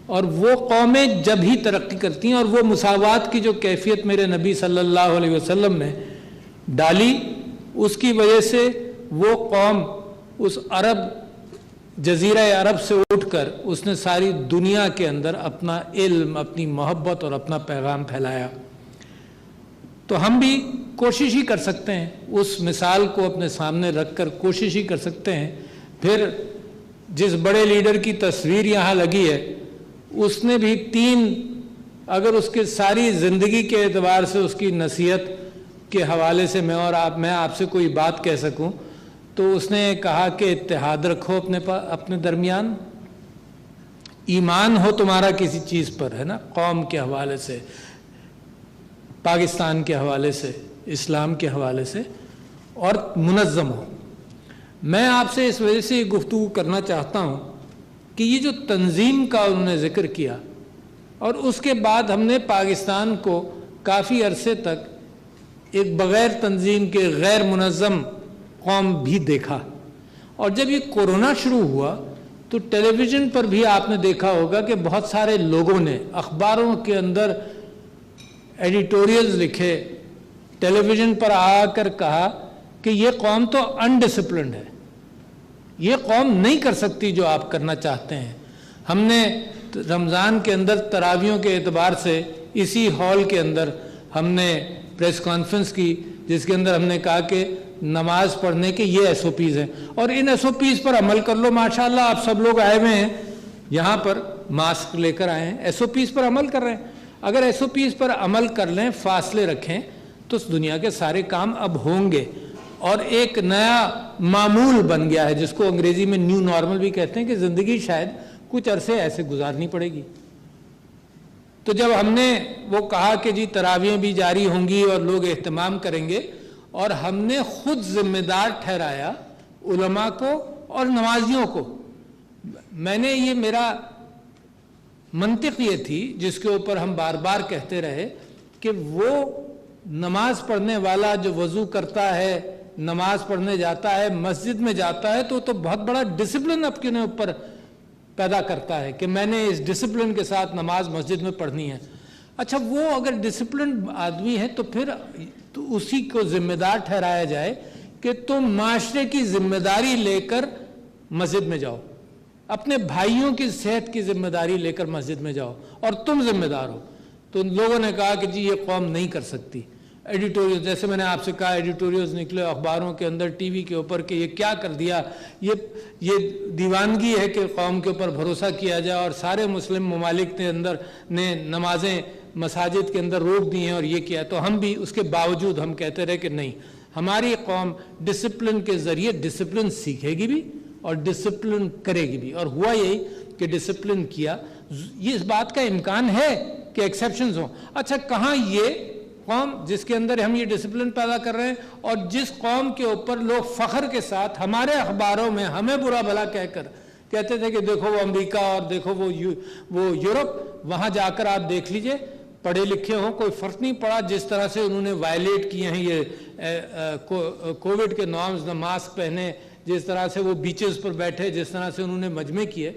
اور وہ قومیں جب ہی ترقی کرتی ہیں، اور وہ مساوات کی جو کیفیت میرے نبی صلی اللہ علیہ وسلم نے ڈالی، اس کی وجہ سے وہ قوم اس عرب جزیرہ عرب سے اٹھ کر اس نے ساری دنیا کے اندر اپنا علم، اپنی محبت اور اپنا پیغام پھیلایا۔ تو ہم بھی کوشش ہی کر سکتے ہیں، اس مثال کو اپنے سامنے رکھ کر کوشش ہی کر سکتے ہیں۔ پھر جس بڑے لیڈر کی تصویر یہاں لگی ہے، اس نے بھی اگر اس کے ساری زندگی کے اعتبار سے اس کی نصیحت کے حوالے سے میں آپ سے کوئی بات کہہ سکوں تو اس نے کہا کہ اتحاد رکھو اپنے درمیان، ایمان ہو تمہارا کسی چیز پر، ہے نا، قوم کے حوالے سے، پاکستان کے حوالے سے، اسلام کے حوالے سے، اور منظم ہو۔ میں آپ سے اس وجہ سے یہ گفتگو کرنا چاہتا ہوں کہ یہ جو تنظیم کا انہوں نے ذکر کیا، اور اس کے بعد ہم نے پاکستان کو کافی عرصے تک ایک بغیر تنظیم کے غیر منظم قوم بھی دیکھا، اور جب یہ کورونا شروع ہوا تو ٹیلی ویژن پر بھی آپ نے دیکھا ہوگا کہ بہت سارے لوگوں نے اخباروں کے اندر ایڈیٹوریلز لکھے، ٹیلی ویژن پر آ کر کہا کہ یہ قوم تو انڈسپلنڈ ہے، یہ قوم نہیں کر سکتی جو آپ کرنا چاہتے ہیں۔ ہم نے رمضان کے اندر تراویحوں کے اعتبار سے اسی ہال کے اندر ہم نے پریس کانفرنس کی، جس کے اندر ہم نے کہا کہ نماز پڑھنے کے یہ ایس او پیز ہیں، اور ان ایس او پیز پر عمل کر لو۔ ماشاءاللہ آپ سب لوگ آئے ہوئے ہیں یہاں پر، ماسک لے کر آئے ہیں، ایس او پیز پر عمل کر رہے ہیں۔ اگر ایس او پیز پر عمل کر لیں، فاصلے رکھیں، تو اس دنیا کے سارے کام اب ہوں گے، اور ایک نیا معمول بن گیا ہے جس کو انگریزی میں نیو نارمل بھی کہتے ہیں، کہ زندگی شاید کچھ عرصے ایسے گزارنی پڑے گی۔ تو جب ہم نے وہ کہا کہ جی تراویحیں بھی جاری ہوں گی اور لوگ اہتمام کریں گے، اور ہم نے خود ذمہ دار ٹھہرایا علماء کو اور نمازیوں کو۔ میں نے میرا منطق یہ تھی جس کے اوپر ہم بار بار کہتے رہے کہ وہ نماز پڑھنے والا جو وضو کرتا ہے، نماز پڑھنے جاتا ہے، مسجد میں جاتا ہے، تو بہت بڑا ڈسپلن اپنے اوپر پیدا کرتا ہے کہ میں نے اس ڈسپلن کے ساتھ نماز مسجد میں پڑھنی ہے۔ اچھا، وہ اگر ڈسپلن آدمی ہے تو پھر تو اسی کو ذمہ دار ٹھہرایا جائے کہ تم معاشرے کی ذمہ داری لے کر مسجد میں جاؤ، اپنے بھائیوں کی صحت کی ذمہ داری لے کر مسجد میں جاؤ، اور تم ذمہ دار ہو۔ تو ان لوگوں نے کہا کہ جی یہ قوم نہیں کر سکتی۔ ایڈیٹوریل، جیسے میں نے آپ سے کہا، ایڈیٹوریلز نکلے اخباروں کے اندر، ٹی وی کے اوپر، کہ یہ کیا کر دیا، یہ دیوانگی ہے کہ قوم کے اوپر بھروسہ کیا جائے، اور سارے مسلم ممالک نے نمازیں مساجد کے اندر روک دی ہیں اور یہ کیا۔ تو ہم بھی اس کے باوجود ہم کہتے رہے کہ نہیں، ہماری قوم ڈسپلن کے ذریعے ڈسپلن سیکھے گی بھی اور ڈسپلن کرے گی بھی، اور ہوا یہی کہ ڈسپلن کیا۔ یہ اس بات کا امکان ہے کہ ایکسیپشنز ہوں۔ اچھا، کہاں یہ قوم جس کے اندر ہم یہ ڈسپلن پیدا کر رہے ہیں، اور جس قوم کے اوپر لوگ فخر کے ساتھ ہمارے اخباروں میں ہمیں برا بھلا کہہ کر کہتے تھے کہ دیکھو وہ امریکہ اور دیکھو وہ یورپ، وہاں جا کر آپ دیکھ لیجئے، پڑھے لکھے ہوں، کوئی فرق نہیں پڑا جس طرح سے انہوں نے وائلیٹ کیے ہیں یہ کووڈ کے نارمز، نہ ماسک پہنے، جس طرح سے وہ بیچز پر بیٹھے، جس طرح سے انہوں نے مجمع کیے۔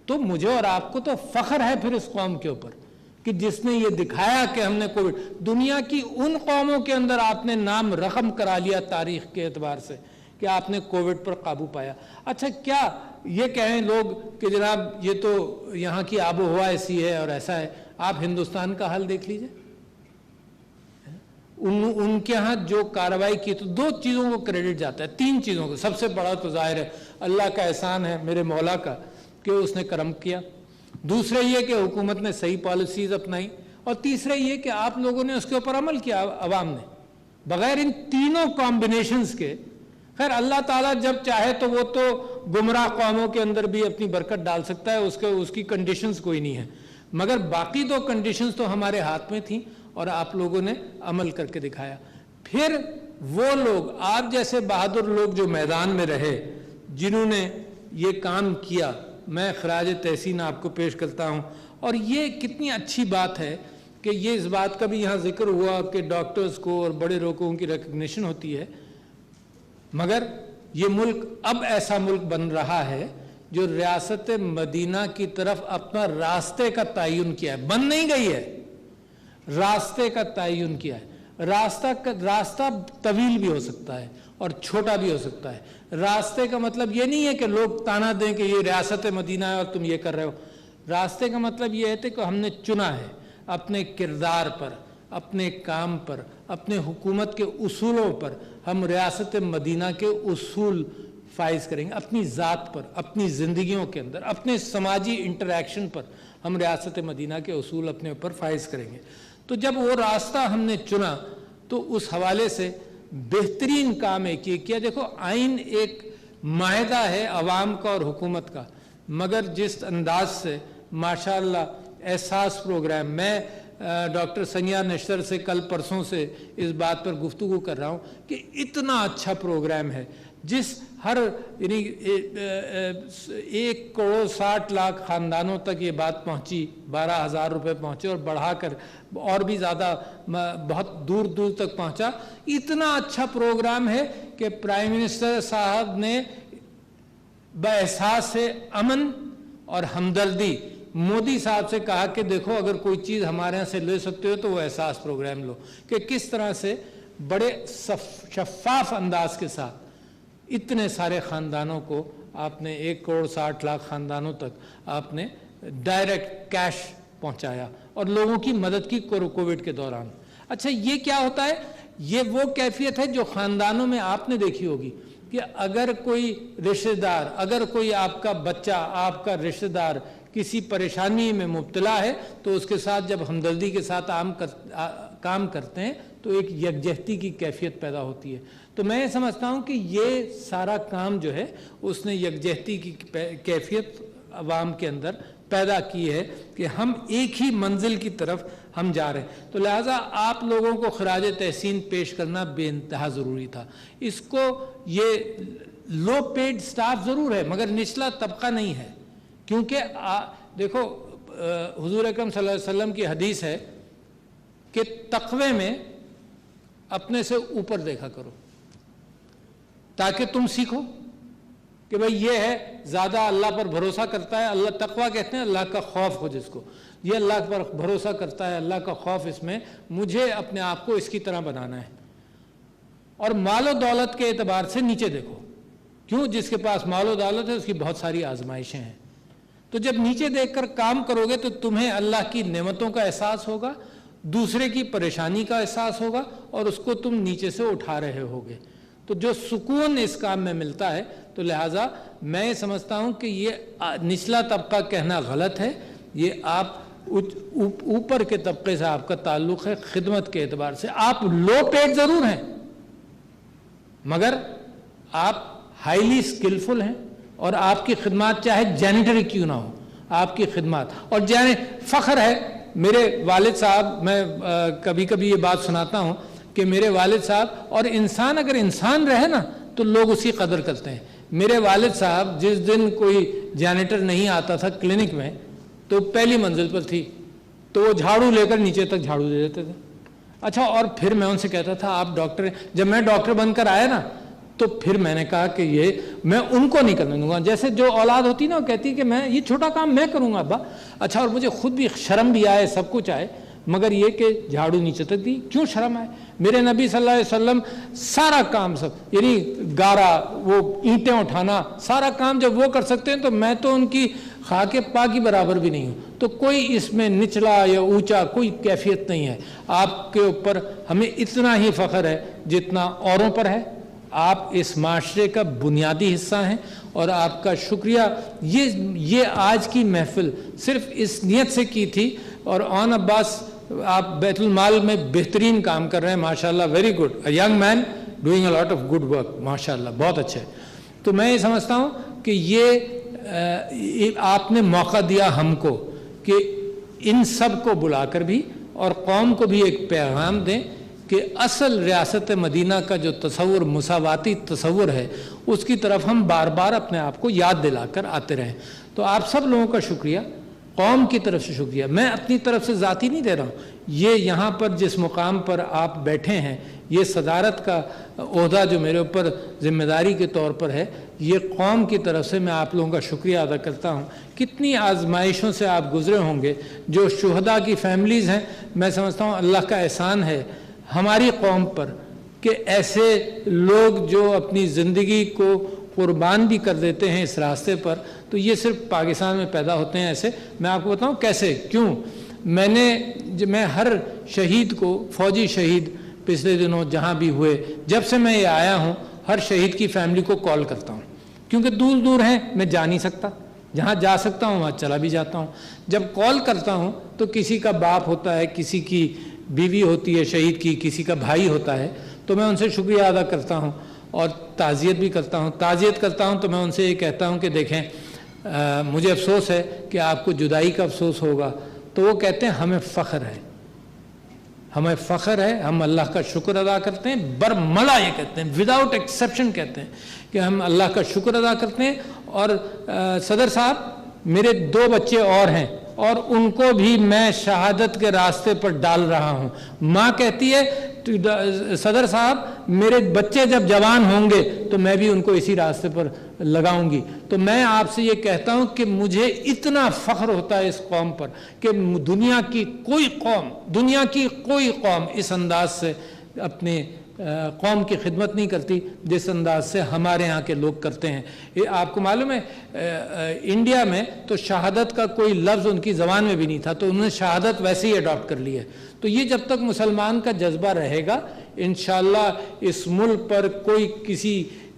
تو مجھے اور آپ کو تو فخر ہے پھر اس قوم کے اوپر کہ جس نے یہ دکھایا کہ ہم نے کووڈ، دنیا کی ان قوموں کے اندر آپ نے نام رقم کرا لیا تاریخ کے اعتبار سے کہ آپ نے کووڈ پر قابو پایا۔ اچھا، کیا یہ کہیں لوگ کہ جناب یہ تو یہاں کی آب و ہوا ایسی ہے اور ایسا ہے؟ آپ ہندوستان کا حال دیکھ لیجئے، ان کے ہاں جو کارروائی کی، تو دو چیزوں کو کریڈٹ جاتا ہے، تین چیزوں کو۔ سب سے بڑا تو ظاہر ہے اللہ کا احسان ہے میرے مولا کا کہ اس نے کرم کیا، دوسرے یہ کہ حکومت نے صحیح پالیسیز اپنائی، اور تیسرے یہ کہ آپ لوگوں نے اس کے اوپر عمل کیا، عوام نے۔ بغیر ان تینوں کمبینیشنز کے، خیر اللہ تعالیٰ جب چاہے تو وہ تو گمراہ قوموں کے اندر بھی اپنی برکت ڈال سکتا ہے، اس کی کنڈیشنز کوئی نہیں ہے، مگر باقی دو کنڈیشنز تو ہمارے ہاتھ میں تھیں اور آپ لوگوں نے عمل کر کے دکھایا۔ پھر وہ لوگ، آپ جیسے بہادر لوگ جو میدان میں رہے، جنہوں نے یہ کام کیا، میں خراج تحسین آپ کو پیش کرتا ہوں۔ اور یہ کتنی اچھی بات ہے کہ یہ اس بات کا بھی یہاں ذکر ہوا کہ ڈاکٹرز کو اور بڑے لوگوں کی ریکگنیشن ہوتی ہے، مگر یہ ملک اب ایسا ملک بن رہا ہے جو ریاست مدینہ کی طرف اپنا راستے کا تعین کیا ہے، بن نہیں گئی ہے، راستے کا تعین کیا ہے۔ راستہ طویل بھی ہو سکتا ہے اور چھوٹا بھی ہو سکتا ہے۔ راستے کا مطلب یہ نہیں ہے کہ لوگ تانا دیں کہ یہ ریاست مدینہ ہے اور تم یہ کر رہے ہو۔ راستے کا مطلب یہ ہے کہ ہم نے چنا ہے اپنے کردار پر، اپنے کام پر، اپنے حکومت کے اصولوں پر ہم ریاست مدینہ کے اصول فائز کریں گے، اپنی ذات پر، اپنی زندگیوں کے اندر، اپنے سماجی انٹریکشن پر ہم ریاست مدینہ کے اصول اپنے اوپر فائز کریں گے۔ تو جب وہ راستہ ہم نے چنا تو اس حوالے سے بہترین کام ایک یہ کیا، دیکھو آئین ایک معاہدہ ہے عوام کا اور حکومت کا، مگر جس انداز سے ماشاءاللہ احساس پروگرام، میں ڈاکٹر سنگیا نشتر سے کل پرسوں سے اس بات پر گفتگو کر رہا ہوں کہ اتنا اچھا پروگرام ہے جس ہر یعنی 1,60,00,000 خاندانوں تک یہ بات پہنچی، 12,000 روپے پہنچے اور بڑھا کر اور بھی زیادہ بہت دور دور تک پہنچا۔ اتنا اچھا پروگرام ہے کہ پرائم منسٹر صاحب نے باحساس امن اور ہمدردی مودی صاحب سے کہا کہ دیکھو اگر کوئی چیز ہمارے یہاں سے لے سکتے ہو تو وہ احساس پروگرام لو، کہ کس طرح سے بڑے شفاف انداز کے ساتھ اتنے سارے خاندانوں کو آپ نے 1,60,00,000 خاندانوں تک آپ نے ڈائریکٹ کیش پہنچایا اور لوگوں کی مدد کی کووڈ کے دوران۔ اچھا یہ کیا ہوتا ہے؟ یہ وہ کیفیت ہے جو خاندانوں میں آپ نے دیکھی ہوگی کہ اگر کوئی رشتہ دار، اگر کوئی آپ کا بچہ، آپ کا رشتہ دار کسی پریشانی میں مبتلا ہے تو اس کے ساتھ جب ہمدردی کے ساتھ کام کرتے ہیں تو ایک یکجہتی کی کیفیت پیدا ہوتی ہے۔ تو میں سمجھتا ہوں کہ یہ سارا کام جو ہے اس نے یکجہتی کی کیفیت عوام کے اندر پیدا کی ہے کہ ہم ایک ہی منزل کی طرف ہم جا رہے ہیں۔ تو لہٰذا آپ لوگوں کو خراج تحسین پیش کرنا بے انتہا ضروری تھا۔ اس کو یہ لو پیڈ سٹاف ضرور ہے مگر نچلا طبقہ نہیں ہے، کیونکہ دیکھو حضور اکرم صلی اللہ علیہ وسلم کی حدیث ہے کہ تقوی میں اپنے سے اوپر دیکھا کرو تاکہ تم سیکھو کہ بھئی یہ ہے زیادہ اللہ پر بھروسہ کرتا ہے، اللہ تقوی کہتے ہیں اللہ کا خوف ہو جس کو، یہ اللہ پر بھروسہ کرتا ہے، اللہ کا خوف، اس میں مجھے اپنے آپ کو اس کی طرح بنانا ہے۔ اور مال و دولت کے اعتبار سے نیچے دیکھو، کیوں؟ جس کے پاس مال و دولت ہے اس کی بہت ساری آزمائشیں ہیں۔ تو جب نیچے دیکھ کر کام کرو گے تو تمہیں اللہ کی نعمتوں کا احساس ہوگا، دوسرے کی پریشانی کا احساس ہوگا اور اس کو تم نیچے سے اٹھا رہے ہوگے۔ تو جو سکون اس کام میں ملتا ہے، تو لہٰذا میں سمجھتا ہوں کہ یہ نچلا طبقہ کہنا غلط ہے، یہ آپ اوپر کے طبقے سے آپ کا تعلق ہے خدمت کے اعتبار سے۔ آپ لو پیڈ ضرور ہیں مگر آپ ہائیلی سکلفل ہیں اور آپ کی خدمات چاہے جینیٹری کیوں نہ ہو، آپ کی خدمات، اور فخر ہے۔ میرے والد صاحب، میں کبھی کبھی یہ بات سناتا ہوں کہ میرے والد صاحب، اور انسان اگر انسان رہے نا تو لوگ اسی قدر کرتے ہیں۔ میرے والد صاحب جس دن کوئی جینیٹر نہیں آتا تھا کلینک میں تو پہلی منزل پر تھی تو وہ جھاڑو لے کر نیچے تک جھاڑو دے دیتے تھے۔ اچھا، اور پھر میں ان سے کہتا تھا آپ ڈاکٹر ہیں۔ جب میں ڈاکٹر بن کر آیا نا تو پھر میں نے کہا کہ یہ میں ان کو نہیں کرنے دوں گا، جیسے جو اولاد ہوتی نا وہ کہتی کہ میں یہ چھوٹا کام میں کروں گا ابا، اچھا، اور مجھے خود بھی شرم بھی آئے، سب کچھ آئے، مگر یہ کہ جھاڑو نیچے تک دی، کیوں شرم آئے؟ میرے نبی صلی اللہ علیہ وسلم سارا کام، سب یعنی گارا، وہ اینٹیں اٹھانا، سارا کام جب وہ کر سکتے ہیں تو میں تو ان کی خاک پا کی برابر بھی نہیں ہوں۔ تو کوئی اس میں نچلا یا اونچا کوئی کیفیت نہیں ہے۔ آپ کے اوپر ہمیں اتنا ہی فخر ہے جتنا اوروں پر ہے۔ آپ اس معاشرے کا بنیادی حصہ ہیں اور آپ کا شکریہ۔ یہ آج کی محفل صرف اس نیت سے کی تھی، اور آن عباس آپ بیت المال میں بہترین کام کر رہے ہیں ماشاءاللہ، very good, a young man doing a lot of good work, ماشاءاللہ بہت اچھے۔ تو میں یہ سمجھتا ہوں کہ یہ آپ نے موقع دیا ہم کو کہ ان سب کو بلا کر بھی اور قوم کو بھی ایک پیغام دیں کہ اصل ریاست مدینہ کا جو تصور، مساواتی تصور ہے، اس کی طرف ہم بار بار اپنے آپ کو یاد دلا کر آتے رہیں۔ تو آپ سب لوگوں کا شکریہ، قوم کی طرف سے شکریہ، میں اپنی طرف سے ذاتی نہیں دے رہا ہوں، یہ یہاں پر جس مقام پر آپ بیٹھے ہیں، یہ صدارت کا عہدہ جو میرے اوپر ذمہ داری کے طور پر ہے، یہ قوم کی طرف سے میں آپ لوگوں کا شکریہ ادا کرتا ہوں۔ کتنی آزمائشوں سے آپ گزرے ہوں گے، جو شہداء کی فیملیز ہیں، میں سمجھتا ہوں اللہ کا احسان ہے ہماری قوم پر کہ ایسے لوگ جو اپنی زندگی کو قربان بھی کر دیتے ہیں اس راستے پر، تو یہ صرف پاکستان میں پیدا ہوتے ہیں ایسے۔ میں آپ کو بتاؤں کیسے، کیوں؟ میں ہر شہید کو، فوجی شہید پچھلے دنوں جہاں بھی ہوئے، جب سے میں یہ آیا ہوں، ہر شہید کی فیملی کو کال کرتا ہوں، کیونکہ دور دور ہیں، میں جا نہیں سکتا، جہاں جا سکتا ہوں وہاں چلا بھی جاتا ہوں۔ جب کال کرتا ہوں تو کسی کا باپ ہوتا ہے، کسی کی بیوی ہوتی ہے شہید کی، کسی کا بھائی ہوتا ہے، تو میں ان سے شکریہ ادا کرتا ہوں اور تعزیت بھی کرتا ہوں۔ تعزیت کرتا ہوں تو میں ان سے یہ کہتا ہوں کہ دیکھیں مجھے افسوس ہے کہ آپ کو جدائی کا افسوس ہوگا، تو وہ کہتے ہیں ہمیں فخر ہے، ہمیں فخر ہے، ہم اللہ کا شکر ادا کرتے ہیں، برملا یہ کہتے ہیں، وداؤٹ ایکسیپشن کہتے ہیں کہ ہم اللہ کا شکر ادا کرتے ہیں۔ اور صدر صاحب میرے 2 بچے اور ہیں، اور ان کو بھی میں شہادت کے راستے پر ڈال رہا ہوں۔ ماں کہتی ہے صدر صاحب میرے بچے جب جوان ہوں گے تو میں بھی ان کو اسی راستے پر لگاؤں گی۔ تو میں آپ سے یہ کہتا ہوں کہ مجھے اتنا فخر ہوتا ہے اس قوم پر کہ دنیا کی کوئی قوم اس انداز سے اپنے قوم کی خدمت نہیں کرتی جس انداز سے ہمارے ہاں کے لوگ کرتے ہیں۔ یہ آپ کو معلوم ہے انڈیا میں تو شہادت کا کوئی لفظ ان کی زبان میں بھی نہیں تھا، تو انہوں نے شہادت ویسے ہی اڈاپٹ کر لی ہے۔ تو یہ جب تک مسلمان کا جذبہ رہے گا انشاءاللہ اس ملک پر کوئی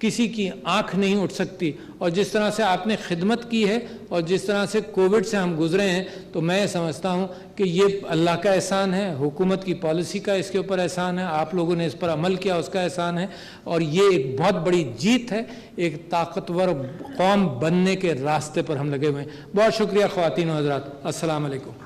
کسی کی آنکھ نہیں اٹھ سکتی۔ اور جس طرح سے آپ نے خدمت کی ہے اور جس طرح سے کووڈ سے ہم گزرے ہیں، تو میں سمجھتا ہوں کہ یہ اللہ کا احسان ہے، حکومت کی پالیسی کا اس کے اوپر احسان ہے، آپ لوگوں نے اس پر عمل کیا اس کا احسان ہے، اور یہ ایک بہت بڑی جیت ہے، ایک طاقتور قوم بننے کے راستے پر ہم لگے ہوئے ہیں۔ بہت شکریہ خواتین و حضرات، السلام علیکم۔